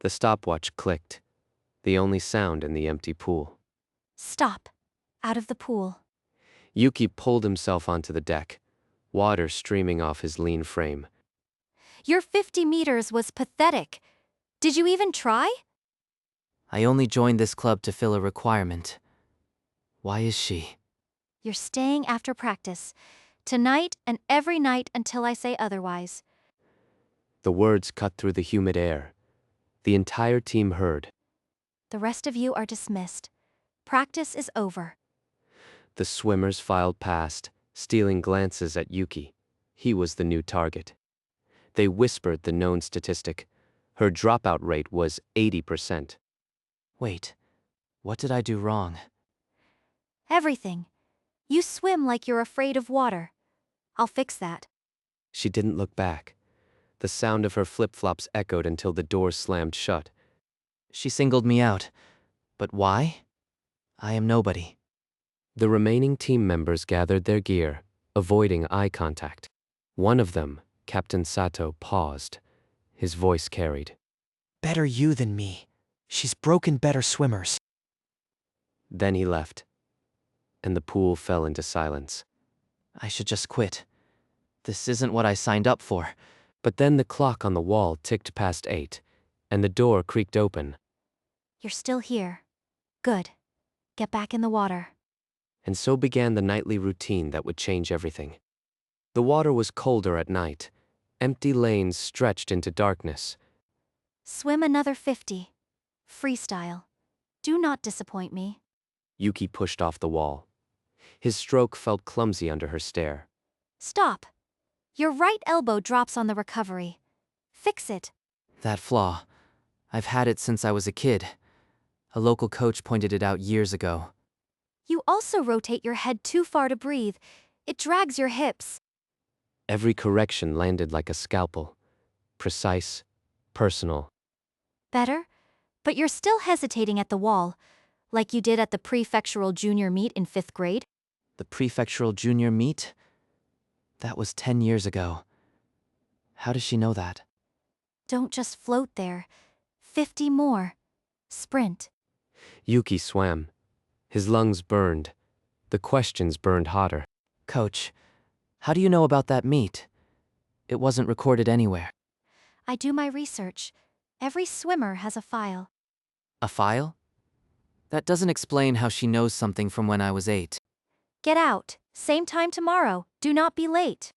The stopwatch clicked, the only sound in the empty pool. Stop. Out of the pool. Yuki pulled himself onto the deck, water streaming off his lean frame. Your 50 meters was pathetic. Did you even try? I only joined this club to fill a requirement. Why is she? You're staying after practice. Tonight and every night until I say otherwise. The words cut through the humid air. The entire team heard. The rest of you are dismissed. Practice is over. The swimmers filed past, stealing glances at Yuki. He was the new target. They whispered the known statistic. Her dropout rate was 80%. Wait, what did I do wrong? Everything. You swim like you're afraid of water. I'll fix that. She didn't look back. The sound of her flip-flops echoed until the door slammed shut. She singled me out. But why? I am nobody. The remaining team members gathered their gear, avoiding eye contact. One of them, Captain Sato, paused. His voice carried. Better you than me. She's broken better swimmers. Then he left, and the pool fell into silence. I should just quit. This isn't what I signed up for. But then the clock on the wall ticked past 8, and the door creaked open. You're still here. Good. Get back in the water. And so began the nightly routine that would change everything. The water was colder at night. Empty lanes stretched into darkness. Swim another 50. Freestyle. Do not disappoint me. Yuki pushed off the wall. His stroke felt clumsy under her stare. Stop. Your right elbow drops on the recovery. Fix it. That flaw. I've had it since I was a kid. A local coach pointed it out years ago. You also rotate your head too far to breathe. It drags your hips. Every correction landed like a scalpel. Precise, personal. Better? But you're still hesitating at the wall, like you did at the prefectural junior meet in 5th grade. The prefectural junior meet? That was 10 years ago. How does she know that? Don't just float there. 50 more. Sprint. Yuki swam. His lungs burned. The questions burned hotter. Coach, how do you know about that meet? It wasn't recorded anywhere. I do my research. Every swimmer has a file. A file? That doesn't explain how she knows something from when I was 8. Get out. Same time tomorrow. Do not be late.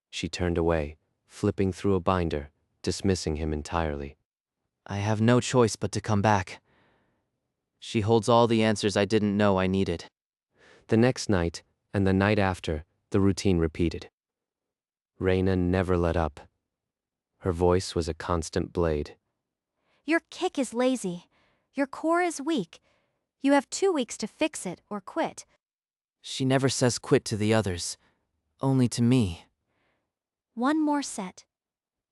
She turned away, flipping through a binder, dismissing him entirely. I have no choice but to come back. She holds all the answers I didn't know I needed. The next night, and the night after, the routine repeated. Reina never let up. Her voice was a constant blade. Your kick is lazy. Your core is weak. You have 2 weeks to fix it or quit. She never says quit to the others. Only to me. One more set.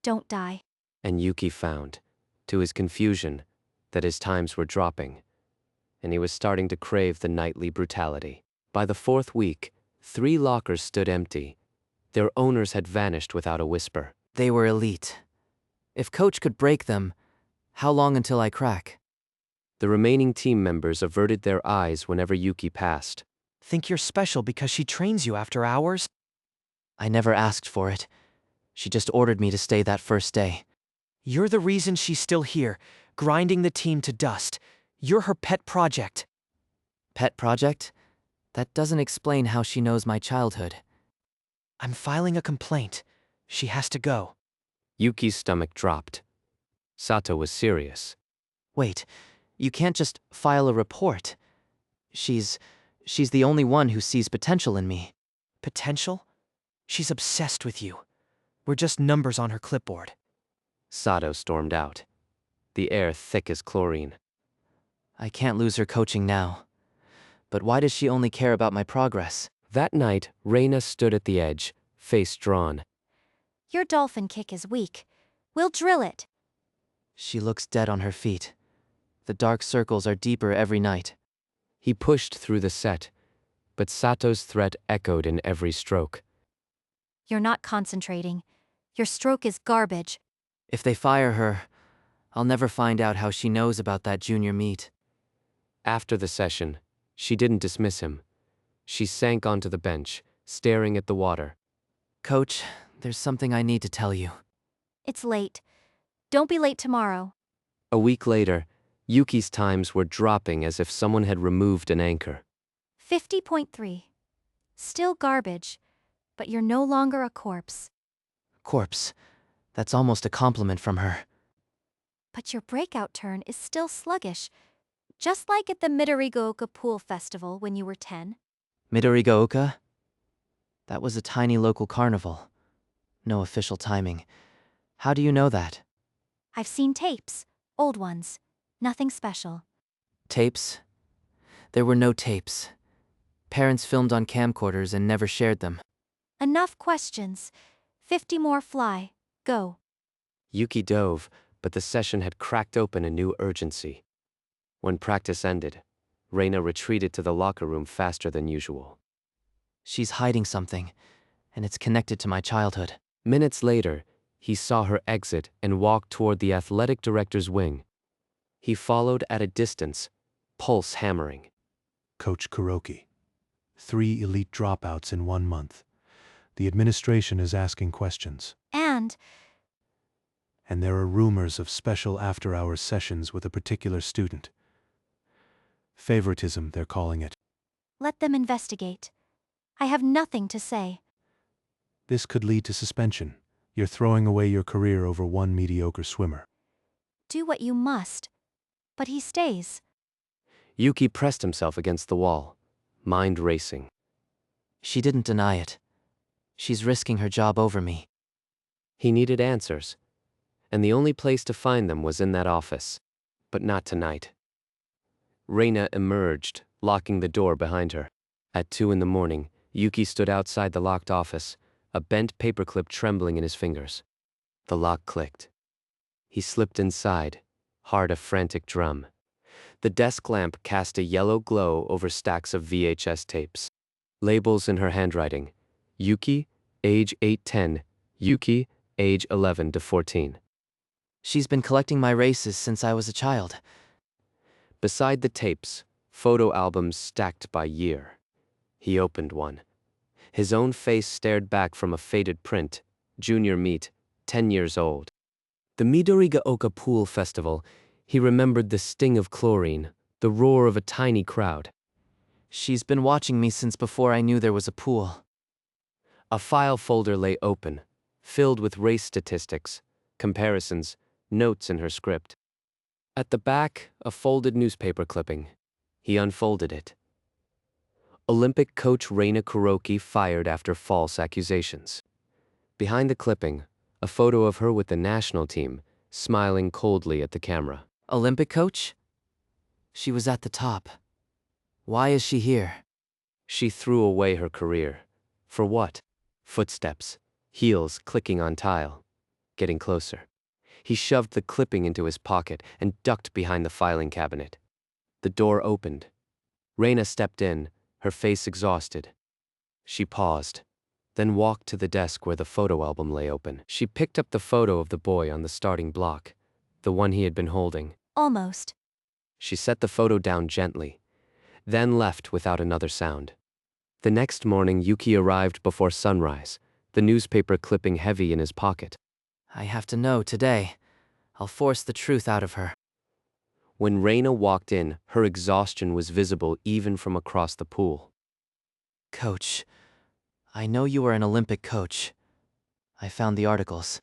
Don't die. And Yuki found, to his confusion, that his times were dropping, and he was starting to crave the nightly brutality. By the 4th week, 3 lockers stood empty. Their owners had vanished without a whisper. They were elite. If Coach could break them, how long until I crack? The remaining team members averted their eyes whenever Yuki passed. Think you're special because she trains you after hours? I never asked for it. She just ordered me to stay that first day. You're the reason she's still here, grinding the team to dust. You're her pet project. Pet project? That doesn't explain how she knows my childhood. I'm filing a complaint. She has to go. Yuki's stomach dropped. Sato was serious. Wait, you can't just file a report. She's the only one who sees potential in me. Potential? She's obsessed with you. We're just numbers on her clipboard. Sato stormed out, the air thick as chlorine. I can't lose her coaching now. But why does she only care about my progress? That night, Reina stood at the edge, face drawn. Your dolphin kick is weak. We'll drill it. She looks dead on her feet. The dark circles are deeper every night. He pushed through the set, but Sato's threat echoed in every stroke. You're not concentrating. Your stroke is garbage. If they fire her, I'll never find out how she knows about that junior meet. After the session, she didn't dismiss him. She sank onto the bench, staring at the water. Coach, there's something I need to tell you. It's late. Don't be late tomorrow. A week later, Yuki's times were dropping as if someone had removed an anchor. 50.3. Still garbage, but you're no longer a corpse. Corpse. That's almost a compliment from her. But your breakout turn is still sluggish, just like at the Midorigaoka Pool Festival when you were 10. Midorigaoka? That was a tiny local carnival. No official timing. How do you know that? I've seen tapes, old ones. Nothing special. Tapes? There were no tapes. Parents filmed on camcorders and never shared them. Enough questions. 50 more fly. Go. Yuki dove, but the session had cracked open a new urgency. When practice ended, Reina retreated to the locker room faster than usual. She's hiding something, and it's connected to my childhood. Minutes later, he saw her exit and walk toward the athletic director's wing. He followed at a distance, pulse hammering. Coach Kuroki. 3 elite dropouts in 1 month. The administration is asking questions. And And there are rumors of special after-hours sessions with a particular student. Favoritism, they're calling it. let them investigate. I have nothing to say. This could lead to suspension. You're throwing away your career over one mediocre swimmer. Do what you must. But he stays. Yuki pressed himself against the wall, mind racing. She didn't deny it. She's risking her job over me. He needed answers, and the only place to find them was in that office. But not tonight. Reina emerged, locking the door behind her. At 2 in the morning, Yuki stood outside the locked office, a bent paperclip trembling in his fingers. The lock clicked. He slipped inside, heart a frantic drum. The desk lamp cast a yellow glow over stacks of VHS tapes. Labels in her handwriting. Yuki, age 8-10. Yuki, age 11 to 14. She's been collecting my races since I was a child. Beside the tapes, photo albums stacked by year. He opened one. His own face stared back from a faded print. Junior meet, 10 years old. The Midorigaoka Pool Festival, he remembered the sting of chlorine, the roar of a tiny crowd. She's been watching me since before I knew there was a pool. A file folder lay open, filled with race statistics, comparisons, notes in her script. At the back, a folded newspaper clipping. He unfolded it. Olympic coach Reina Kuroki fired after false accusations. Behind the clipping, a photo of her with the national team, smiling coldly at the camera. Olympic coach? She was at the top. Why is she here? She threw away her career. For what? Footsteps, heels clicking on tile. Getting closer. He shoved the clipping into his pocket and ducked behind the filing cabinet. The door opened. Reina stepped in, her face exhausted. She paused, then walked to the desk where the photo album lay open. She picked up the photo of the boy on the starting block, the one he had been holding. Almost. She set the photo down gently, then left without another sound. The next morning, Yuki arrived before sunrise, the newspaper clipping heavy in his pocket. I have to know today. I'll force the truth out of her. When Reina walked in, her exhaustion was visible even from across the pool. Coach, I know you are an Olympic coach. I found the articles.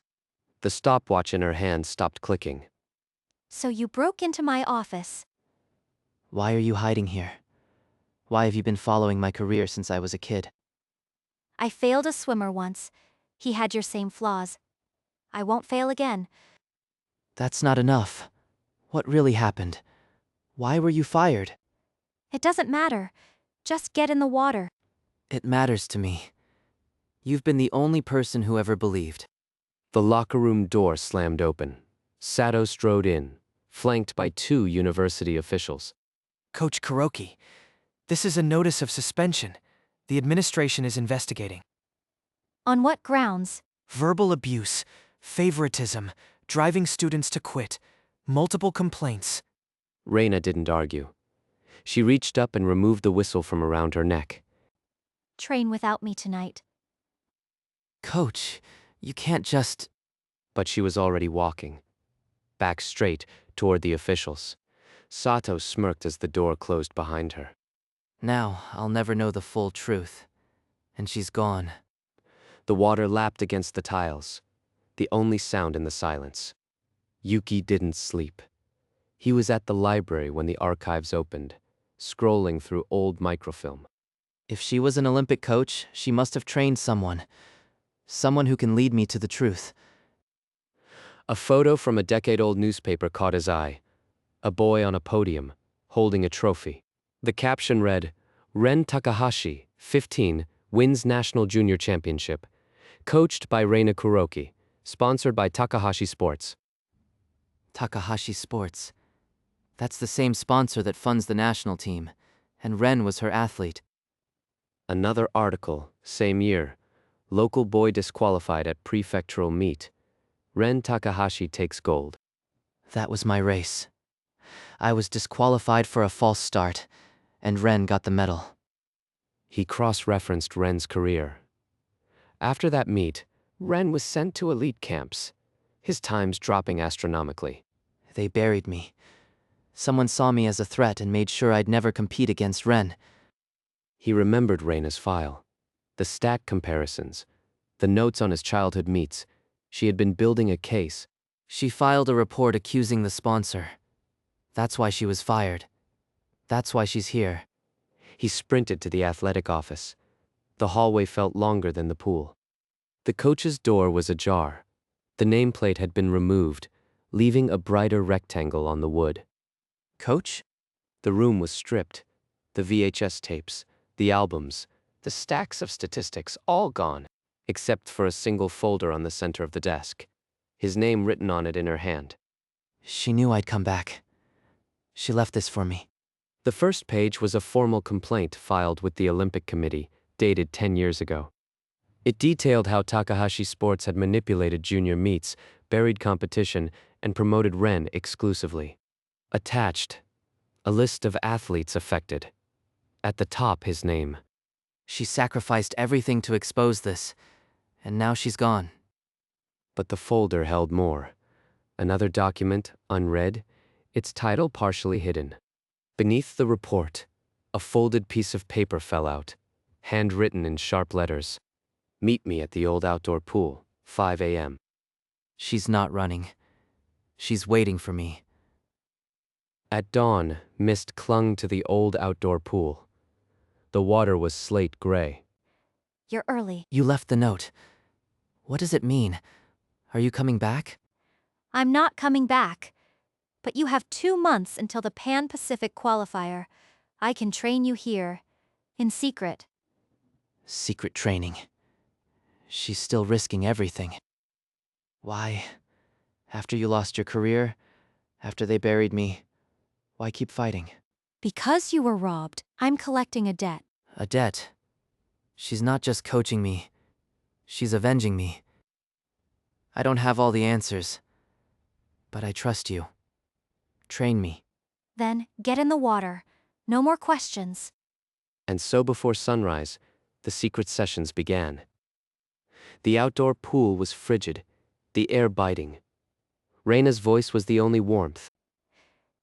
The stopwatch in her hand stopped clicking. So you broke into my office. Why are you hiding here? Why have you been following my career since I was a kid? I failed a swimmer once. He had your same flaws. I won't fail again. That's not enough. What really happened? Why were you fired? It doesn't matter. Just get in the water. It matters to me. You've been the only person who ever believed. The locker room door slammed open. Sato strode in, flanked by 2 university officials. Coach Kuroki, this is a notice of suspension. The administration is investigating. On what grounds? Verbal abuse, favoritism, driving students to quit. Multiple complaints. Reina didn't argue. She reached up and removed the whistle from around her neck. Train without me tonight. Coach, you can't just. But she was already walking, back straight toward the officials. Sato smirked as the door closed behind her. Now I'll never know the full truth. And she's gone. The water lapped against the tiles, the only sound in the silence. Yuki didn't sleep. He was at the library when the archives opened, scrolling through old microfilm. If she was an Olympic coach, she must have trained someone. Someone who can lead me to the truth. A photo from a decade-old newspaper caught his eye. A boy on a podium, holding a trophy. The caption read, "Ren Takahashi, 15, wins National Junior Championship. Coached by Reina Kuroki. Sponsored by Takahashi Sports." Takahashi Sports. That's the same sponsor that funds the national team, and Ren was her athlete. Another article, same year. Local boy disqualified at prefectural meet. Ren Takahashi takes gold. That was my race. I was disqualified for a false start, and Ren got the medal. He cross-referenced Ren's career. After that meet, Ren was sent to elite camps, his times dropping astronomically. They buried me. Someone saw me as a threat and made sure I'd never compete against Ren. He remembered Reina's file, the stat comparisons, the notes on his childhood meets. She had been building a case. She filed a report accusing the sponsor. That's why she was fired. That's why she's here. He sprinted to the athletic office. The hallway felt longer than the pool. The coach's door was ajar. The nameplate had been removed, leaving a brighter rectangle on the wood. Coach? The room was stripped. The VHS tapes, the albums, the stacks of statistics, all gone, except for a single folder on the center of the desk, his name written on it in her hand. She knew I'd come back. She left this for me. The first page was a formal complaint filed with the Olympic Committee, dated 10 years ago. It detailed how Takahashi Sports had manipulated junior meets, buried competition, and promoted Ren exclusively. Attached, a list of athletes affected. At the top, his name. She sacrificed everything to expose this, and now she's gone. But the folder held more. Another document, unread, its title partially hidden. Beneath the report, a folded piece of paper fell out, handwritten in sharp letters. "Meet me at the old outdoor pool, 5 a.m. She's not running. She's waiting for me. At dawn, mist clung to the old outdoor pool. The water was slate gray. You're early. You left the note. What does it mean? Are you coming back? I'm not coming back. But you have 2 months until the Pan-Pacific qualifier. I can train you here. In secret. Secret training. She's still risking everything. Why? After you lost your career, after they buried me, why keep fighting? Because you were robbed, I'm collecting a debt. A debt. She's not just coaching me. She's avenging me. I don't have all the answers. But I trust you. Train me. Then, get in the water. No more questions. And so before sunrise, the secret sessions began. The outdoor pool was frigid, the air biting. Reina's voice was the only warmth.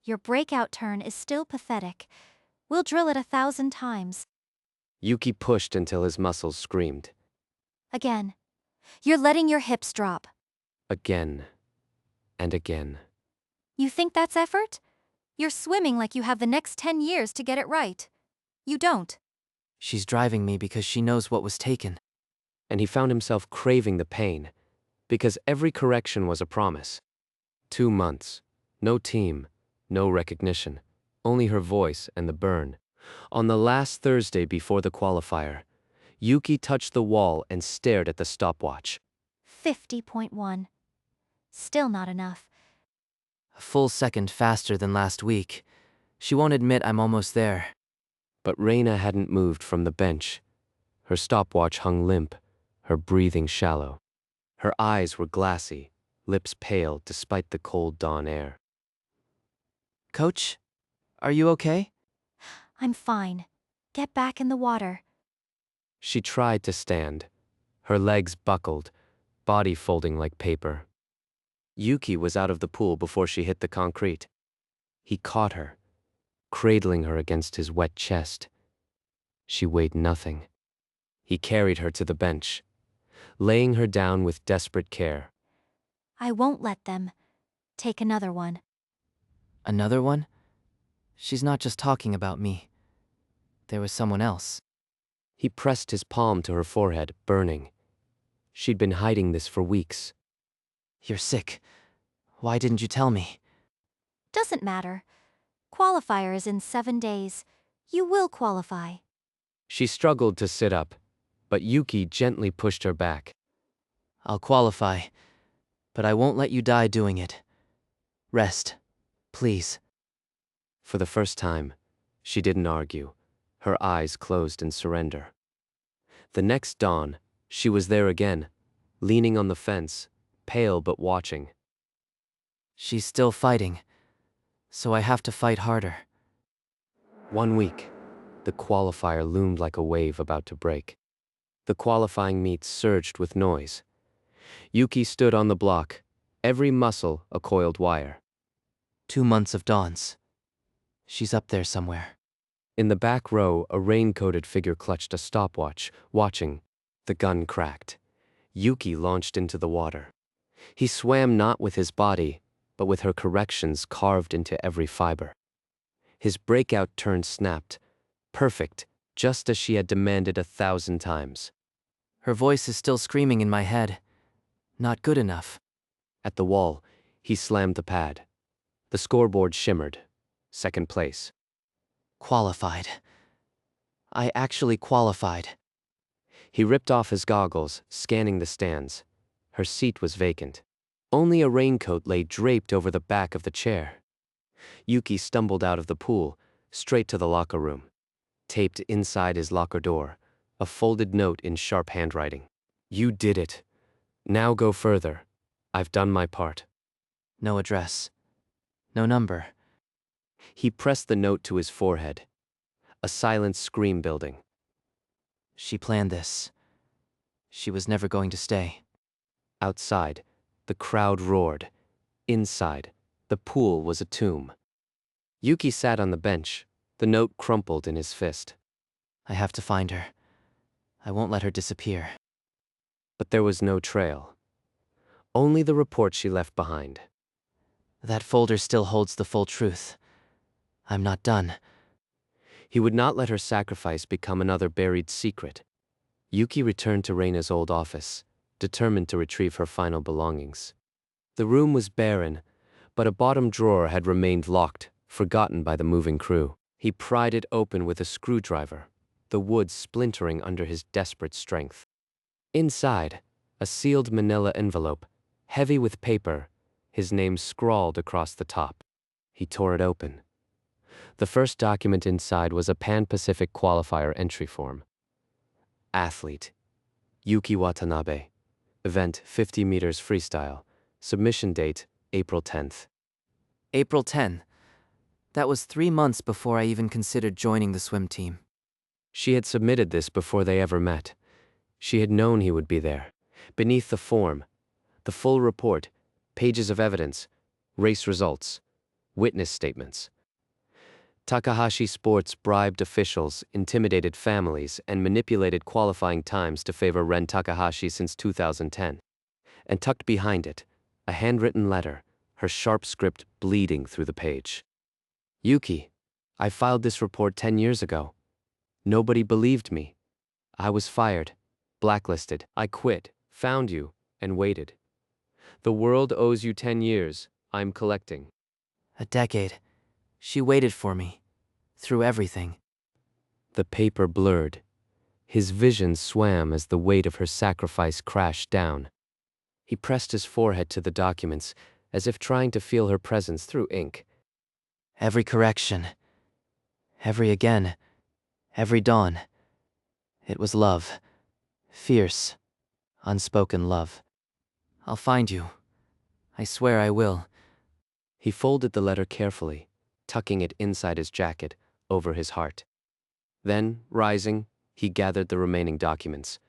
Your breakout turn is still pathetic. We'll drill it 1,000 times. Yuki pushed until his muscles screamed. Again. You're letting your hips drop. Again. And again. You think that's effort? You're swimming like you have the next 10 years to get it right. You don't. She's driving me because she knows what was taken. And he found himself craving the pain, because every correction was a promise. 2 months. No team. No recognition. Only her voice and the burn. On the last Thursday before the qualifier, Yuki touched the wall and stared at the stopwatch. 50.1. Still not enough. A full second faster than last week. She won't admit I'm almost there. But Reina hadn't moved from the bench. Her stopwatch hung limp, her breathing shallow. Her eyes were glassy, lips pale despite the cold dawn air. Coach, are you okay? I'm fine. Get back in the water. She tried to stand, her legs buckled, body folding like paper. Yuki was out of the pool before she hit the concrete. He caught her, cradling her against his wet chest. She weighed nothing. He carried her to the bench, laying her down with desperate care. I won't let them. Take another one. Another one? She's not just talking about me. There was someone else. He pressed his palm to her forehead, burning. She'd been hiding this for weeks. You're sick. Why didn't you tell me? Doesn't matter. Qualifier is in 7 days. You will qualify. She struggled to sit up, but Yuki gently pushed her back. I'll qualify, but I won't let you die doing it. Rest, please. For the first time, she didn't argue, her eyes closed in surrender. The next dawn, she was there again, leaning on the fence, pale but watching. She's still fighting, so I have to fight harder. 1 week, the qualifier loomed like a wave about to break. The qualifying meet surged with noise. Yuki stood on the block, every muscle a coiled wire. 2 months of dawns. She's up there somewhere. In the back row, a rain-coated figure clutched a stopwatch, watching. The gun cracked. Yuki launched into the water. He swam not with his body, but with her corrections carved into every fiber. His breakout turn snapped, perfect, just as she had demanded 1,000 times. Her voice is still screaming in my head. Not good enough. At the wall, he slammed the pad. The scoreboard shimmered. 2nd place. Qualified. I actually qualified. He ripped off his goggles, scanning the stands. Her seat was vacant. Only a raincoat lay draped over the back of the chair. Yuki stumbled out of the pool, straight to the locker room. Taped inside his locker door, a folded note in sharp handwriting. You did it. Now go further. I've done my part. No address. No number. He pressed the note to his forehead. A silent scream building. She planned this. She was never going to stay. Outside, the crowd roared. Inside, the pool was a tomb. Yuki sat on the bench, the note crumpled in his fist. I have to find her. I won't let her disappear. But there was no trail. Only the report she left behind. That folder still holds the full truth. I'm not done. He would not let her sacrifice become another buried secret. Yuki returned to Reina's old office, determined to retrieve her final belongings. The room was barren, but a bottom drawer had remained locked, forgotten by the moving crew. He pried it open with a screwdriver, the wood splintering under his desperate strength. Inside, a sealed manila envelope, heavy with paper, his name scrawled across the top. He tore it open. The first document inside was a Pan-Pacific qualifier entry form. Athlete, Yuki Watanabe. Event 50 meters freestyle. Submission date, April 10th. April 10. That was 3 months before I even considered joining the swim team. She had submitted this before they ever met. She had known he would be there. Beneath the form, the full report, pages of evidence, race results, witness statements. Takahashi Sports bribed officials, intimidated families, and manipulated qualifying times to favor Ren Takahashi since 2010. And tucked behind it, a handwritten letter, her sharp script bleeding through the page. Yuki, I filed this report 10 years ago. Nobody believed me. I was fired, blacklisted. I quit, found you, and waited. The world owes you 10 years. I'm collecting. A decade. She waited for me. Through everything. The paper blurred. His vision swam as the weight of her sacrifice crashed down. He pressed his forehead to the documents, as if trying to feel her presence through ink. Every correction. Every again. Every dawn. It was love. Fierce. Unspoken love. I'll find you. I swear I will. He folded the letter carefully, tucking it inside his jacket, over his heart. Then, rising, he gathered the remaining documents.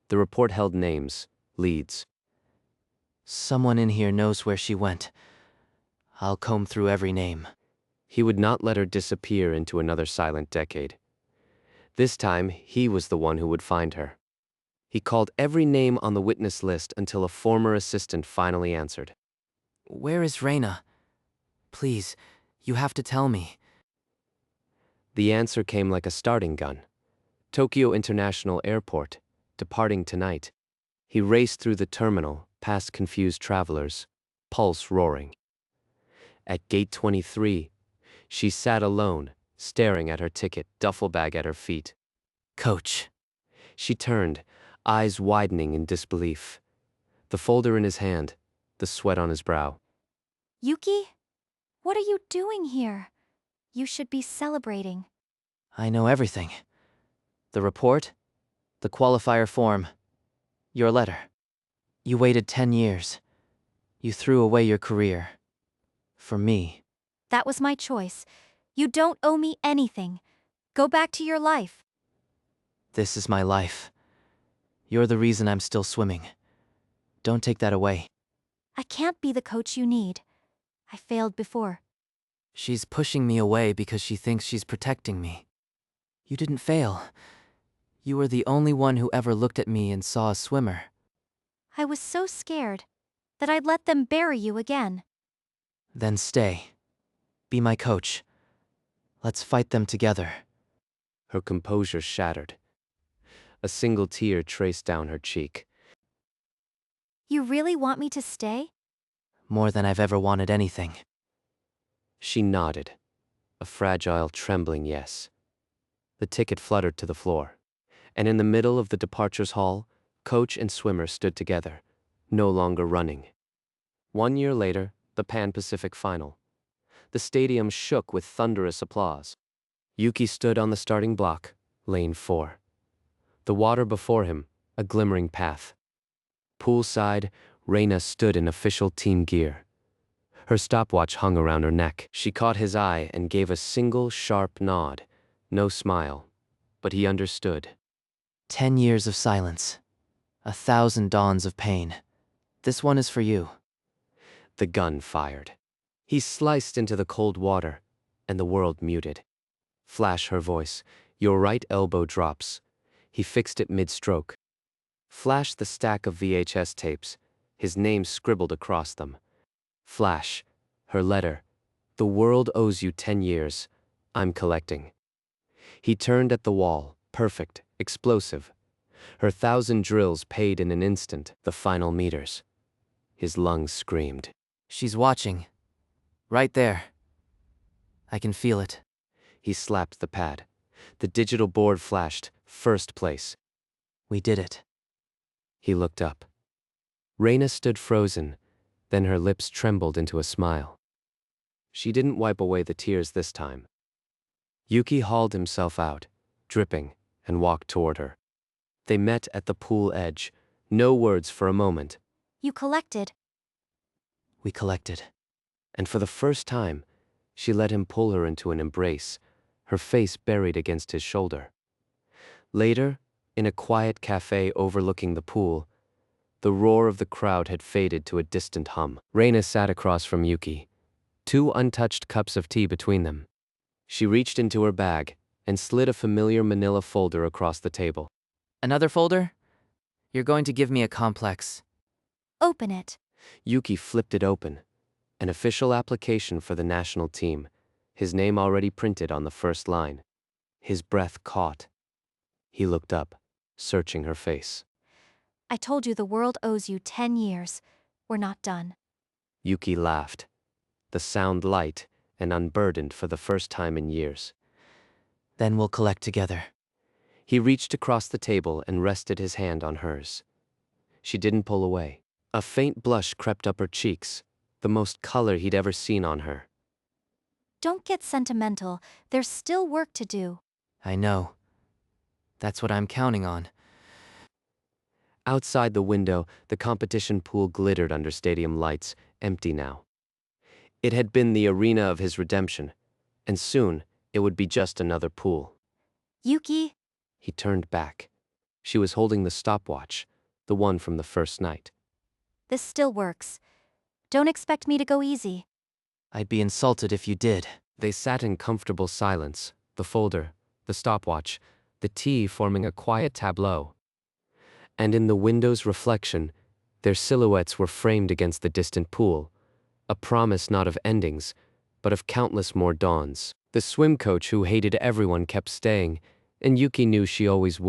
The report held names, leads. Someone in here knows where she went. I'll comb through every name. He would not let her disappear into another silent decade. This time, he was the one who would find her. He called every name on the witness list until a former assistant finally answered. Where is Reina? Please, you have to tell me. The answer came like a starting gun. Tokyo International Airport, departing tonight. He raced through the terminal, past confused travelers, pulse roaring. At gate 23, she sat alone, staring at her ticket, duffel bag at her feet. Coach. She turned, eyes widening in disbelief. The folder in his hand, the sweat on his brow. Yuki? What are you doing here? You should be celebrating. I know everything. The report, the qualifier form, your letter. You waited 10 years. You threw away your career. For me. That was my choice. You don't owe me anything. Go back to your life. This is my life. You're the reason I'm still swimming. Don't take that away. I can't be the coach you need. I failed before. She's pushing me away because she thinks she's protecting me. You didn't fail. You were the only one who ever looked at me and saw a swimmer. I was so scared that I'd let them bury you again. Then stay. Be my coach. Let's fight them together. Her composure shattered. A single tear traced down her cheek. You really want me to stay? More than I've ever wanted anything. She nodded, a fragile, trembling yes. The ticket fluttered to the floor, and in the middle of the departures hall, coach and swimmer stood together, no longer running. 1 year later, the Pan-Pacific Final. The stadium shook with thunderous applause. Yuki stood on the starting block, lane 4. The water before him, a glimmering path. Poolside, Reina stood in official team gear. Her stopwatch hung around her neck. She caught his eye and gave a single sharp nod. No smile, but he understood. 10 years of silence. 1,000 dawns of pain. This one is for you. The gun fired. He sliced into the cold water, and the world muted. Flash her voice. Your right elbow drops. He fixed it mid-stroke. Flash the stack of VHS tapes, his name scribbled across them. Flash, her letter. The world owes you 10 years. I'm collecting. He turned at the wall, perfect, explosive. Her 1,000 drills paid in an instant, the final meters. His lungs screamed. She's watching. Right there. I can feel it. He slapped the pad. The digital board flashed, first place. We did it. He looked up. Reina stood frozen, then her lips trembled into a smile. She didn't wipe away the tears this time. Yuki hauled himself out, dripping, and walked toward her. They met at the pool edge, no words for a moment. You collected. We collected. And for the first time, she let him pull her into an embrace, her face buried against his shoulder. Later, in a quiet cafe overlooking the pool, the roar of the crowd had faded to a distant hum. Reina sat across from Yuki, 2 untouched cups of tea between them. She reached into her bag and slid a familiar manila folder across the table. Another folder? You're going to give me a complex. Open it. Yuki flipped it open. An official application for the national team, his name already printed on the first line. His breath caught. He looked up, searching her face. I told you the world owes you 10 years. We're not done. Yuki laughed, the sound light and unburdened for the first time in years. Then we'll collect together. He reached across the table and rested his hand on hers. She didn't pull away. A faint blush crept up her cheeks, the most color he'd ever seen on her. Don't get sentimental. There's still work to do. I know. That's what I'm counting on. Outside the window, the competition pool glittered under stadium lights, empty now. It had been the arena of his redemption, and soon it would be just another pool. Yuki, He turned back. She was holding the stopwatch, the one from the first night. this still works. Don't expect me to go easy. I'd be insulted if you did. They sat in comfortable silence, the folder, the stopwatch, the tea forming a quiet tableau. And in the window's reflection, their silhouettes were framed against the distant pool, a promise not of endings, but of countless more dawns. The swim coach who hated everyone kept staying, and Yuki knew she always would.